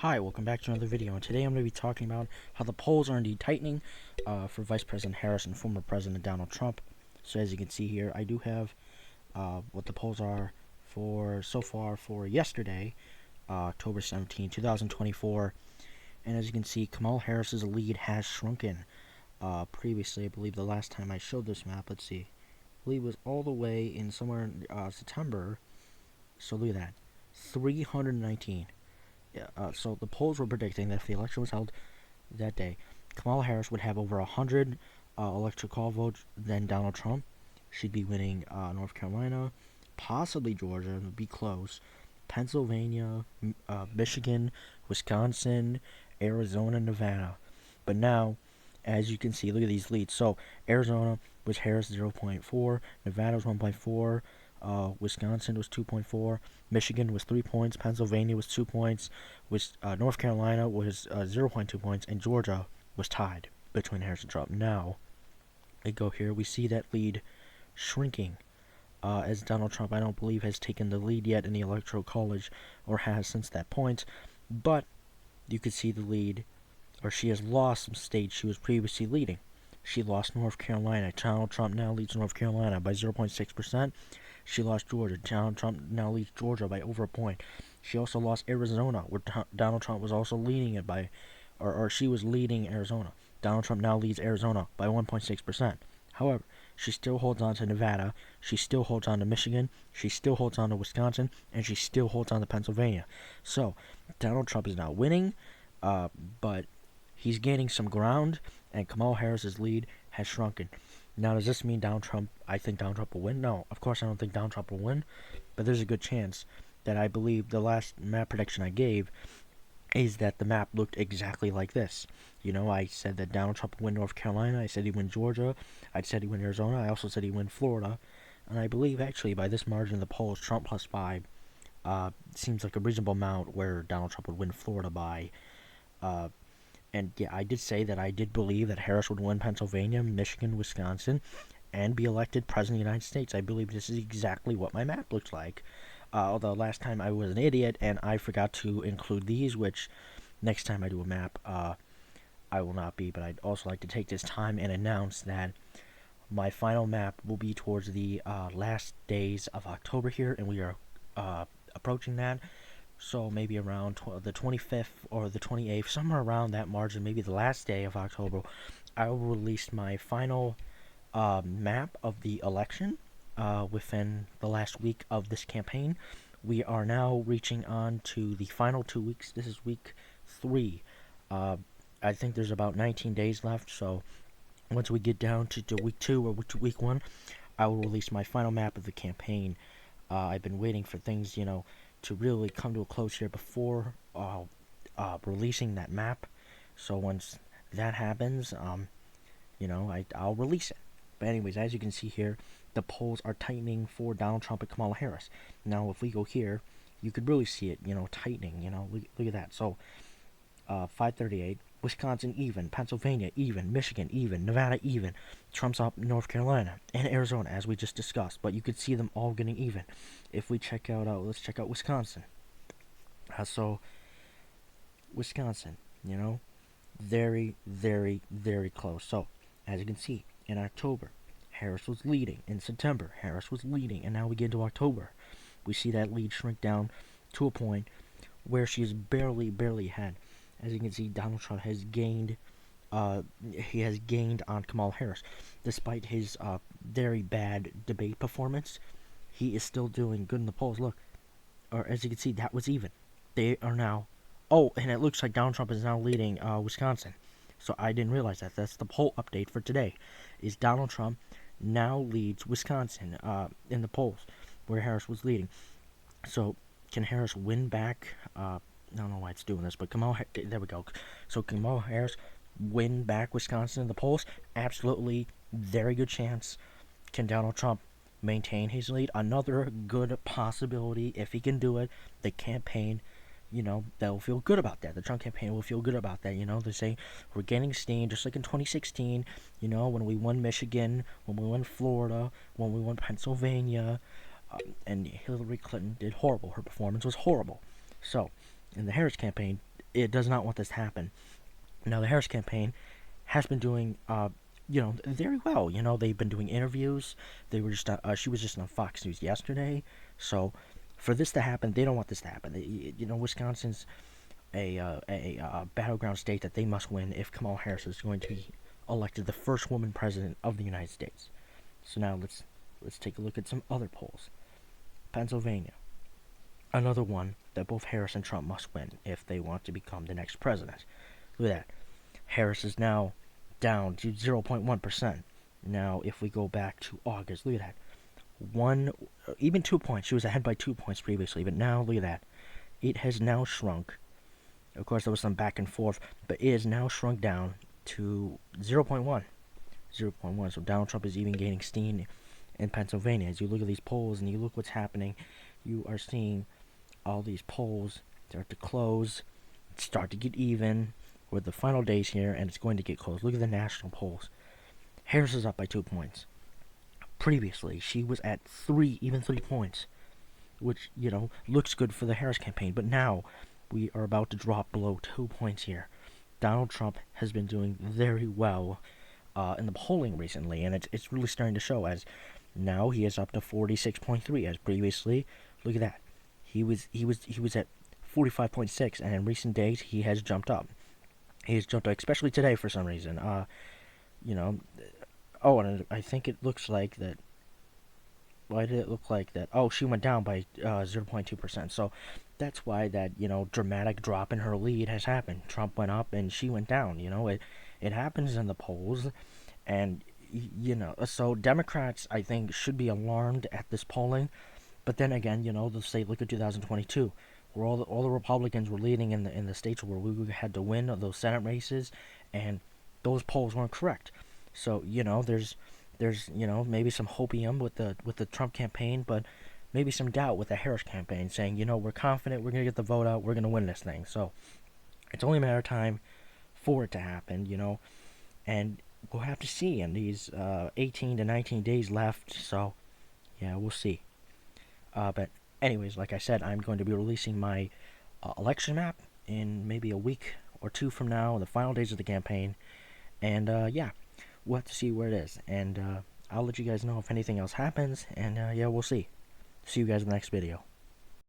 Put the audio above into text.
Hi, welcome back to another video, and today I'm going to be talking about how the polls are indeed tightening for Vice President Harris and former President Donald Trump. So as you can see here, I do have what the polls are for so far for yesterday, October 17, 2024, and as you can see, Kamala Harris's lead has shrunken. Previously, I believe the last time I showed this map, let's see, I believe it was all the way in somewhere in September, so look at that, 319. Yeah, so the polls were predicting that if the election was held that day, Kamala Harris would have over 100 electoral votes than Donald Trump. She'd be winning North Carolina, possibly Georgia, it would be close, Pennsylvania, Michigan, Wisconsin, Arizona, Nevada. But now, as you can see, look at these leads. So Arizona was Harris 0.4, Nevada was 1.4, Wisconsin was 2.4, Michigan was 3 points, Pennsylvania was 2 points, North Carolina was 0.2 points, and Georgia was tied between Harris and Trump. Now, we go here, we see that lead shrinking as Donald Trump, I don't believe, has taken the lead yet in the Electoral College, or has since that point, but you could see the lead, or she has lost some states she was previously leading. She lost North Carolina. Donald Trump now leads North Carolina by 0.6%. She lost Georgia. Donald Trump now leads Georgia by over a point. She also lost Arizona, where Donald Trump was also leading it by, or she was leading Arizona. Donald Trump now leads Arizona by 1.6%. However, she still holds on to Nevada, she still holds on to Michigan, she still holds on to Wisconsin, and she still holds on to Pennsylvania. So, Donald Trump is now winning, but he's gaining some ground, and Kamala Harris's lead has shrunken. Now, does this mean I think Donald Trump will win? No, of course I don't think Donald Trump will win, but there's a good chance that I believe the last map prediction I gave is that the map looked exactly like this. You know, I said that Donald Trump would win North Carolina, I said he'd win Georgia, I said he'd win Arizona, I also said he'd win Florida, and I believe actually by this margin of the polls, Trump plus 5 seems like a reasonable amount where Donald Trump would win Florida by. And yeah, I did say that I did believe that Harris would win Pennsylvania, Michigan, Wisconsin, and be elected President of the United States. I believe this is exactly what my map looks like. Although last time I was an idiot and I forgot to include these, which next time I do a map, I will not be. But I'd also like to take this time and announce that my final map will be towards the last days of October here, and we are approaching that. So maybe around the 25th or the 28th, somewhere around that margin, maybe the last day of October, I will release my final map of the election within the last week of this campaign. We are now reaching on to the final 2 weeks. This is week 3. I think there's about 19 days left, so once we get down to week 2 or week 1, I will release my final map of the campaign. I've been waiting for things, to really come to a close here before releasing that map. So once that happens, I'll release it. But anyways, as you can see here, the polls are tightening for Donald Trump and Kamala Harris. Now, if we go here, you could really see it, tightening. Look at that. So, 538, Wisconsin even, Pennsylvania even, Michigan even, Nevada even, Trump's up North Carolina and Arizona, as we just discussed. But you could see them all getting even. If we check out, let's check out Wisconsin. So, Wisconsin, very, very, very close. So, as you can see, in October, Harris was leading. In September, Harris was leading. And now we get into October. We see that lead shrink down to a point where she is barely ahead. As you can see, Donald Trump has gained. He has gained on Kamala Harris, despite his very bad debate performance. He is still doing good in the polls. Look, or as you can see, that was even. They are now. Oh, and it looks like Donald Trump is now leading Wisconsin. So I didn't realize that. That's the poll update for today. Is Donald Trump now leads Wisconsin in the polls, where Harris was leading. So can Harris win back? I don't know why it's doing this, but there we go. So can Kamala Harris win back Wisconsin in the polls? Absolutely, very good chance. Can Donald Trump maintain his lead? Another good possibility if he can do it. The campaign, they'll feel good about that. The Trump campaign will feel good about that. They say we're getting steam, just like in 2016. When we won Michigan, when we won Florida, when we won Pennsylvania, and Hillary Clinton did horrible. Her performance was horrible. So, in the Harris campaign, it does not want this to happen. Now, the Harris campaign has been doing, very well. They've been doing interviews. They were just, she was just on Fox News yesterday. So, for this to happen, they don't want this to happen. Wisconsin's a battleground state that they must win if Kamala Harris is going to be elected the first woman president of the United States. So now let's take a look at some other polls. Pennsylvania, another one that both Harris and Trump must win if they want to become the next president. Look at that. Harris is now down to 0.1%. Now, if we go back to August, look at that. Even 2 points. She was ahead by 2 points previously, but now, look at that. It has now shrunk. Of course, there was some back and forth, but it is now shrunk down to 0.1. 0.1. So Donald Trump is even gaining steam in Pennsylvania. As you look at these polls and you look what's happening, you are seeing all these polls start to close, start to get even with the final days here, and it's going to get close. Look at the national polls. Harris is up by 2 points. Previously, she was at 3 points, which, looks good for the Harris campaign. But now, we are about to drop below 2 points here. Donald Trump has been doing very well in the polling recently, and it's really starting to show, as now he is up to 46.3, as previously, look at that. He was at 45.6, and in recent days, he has jumped up. He has jumped up, especially today for some reason. And I think it looks like that. Why did it look like that? Oh, she went down by 0.2%. So that's why that, dramatic drop in her lead has happened. Trump went up and she went down. It happens in the polls. And, so Democrats, I think, should be alarmed at this polling. But then again, they'll say, look at 2022, where all the Republicans were leading in the states where we had to win those Senate races, and those polls weren't correct. So there's maybe some hopium with the Trump campaign, but maybe some doubt with the Harris campaign, saying we're confident we're gonna get the vote out, we're gonna win this thing. So it's only a matter of time for it to happen, and we'll have to see in these 18 to 19 days left. So yeah, we'll see. But anyways, like I said, I'm going to be releasing my election map in maybe a week or two from now, the final days of the campaign, and yeah, we'll have to see where it is, and I'll let you guys know if anything else happens, and yeah, we'll see. See you guys in the next video.